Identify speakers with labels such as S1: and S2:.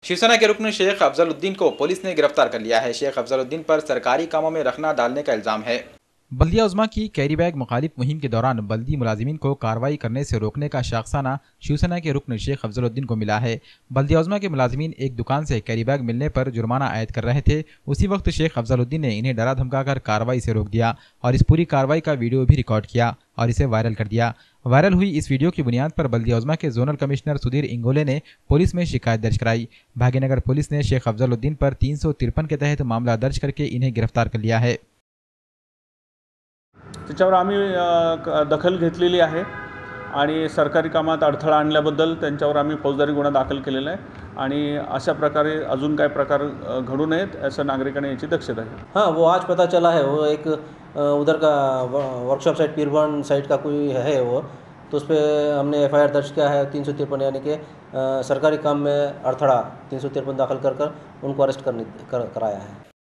S1: शिवसेना के रुकन शेख अफजलुद्दीन को पुलिस ने गिरफ्तार कर लिया है। शेख अफजलुद्दीन पर सरकारी कामों में रखना डालने का इल्जाम है। बल्दिया उज़्मा की कैरी बैग मुखालिफ मुहिम के दौरान बल्दी मुलाजिमीन को कार्रवाई करने से रोकने का शाखसाना शिवसेना के रुकन शेख अफजलुद्दीन को मिला है। बल्दिया उज़्मा के मुलाजिमीन एक दुकान से कैरी बैग मिलने पर जुर्माना आयद कर रहे थे। उसी वक्त शेख अफजलुद्दीन ने इन्हें डरा धमकाकर कार्रवाई से रोक दिया और इस पूरी कार्रवाई का वीडियो भी रिकॉर्ड किया और इसे वायरल कर दिया। वायरल हुई इस वीडियो की बुनियाद पर बल्दिया उज़्मा के जोनल कमिश्नर सुधीर इंगोले ने पुलिस में शिकायत दर्ज कराई। भाग्यनगर पुलिस ने शेख अफजलुद्दीन पर 353 के तहत मामला दर्ज करके इन्हें गिरफ्तार कर लिया है।
S2: त्याच्यावर आम्ही दखल घेतलेली आहे आणि सरकारी कामात अडथळा आणल्याबद्दल त्यांच्यावर आम्ही फौजदारी गुन्हा दाखल केलेला आहे आणि अशा प्रकारे अजून काय प्रकार घडू नयेत असं नागरिकांनी याची दक्षता घ्यावी।
S3: हाँ, वो आज पता चला है। वो एक उधर का वर्कशॉप साइट पीरबन साइट का कोई है वो, तो उस पर हमने FIR दर्ज किया है 353 यानी कि सरकारी काम में अड़थड़ा 353 दाखिल कर उनको अरेस्ट कराया है।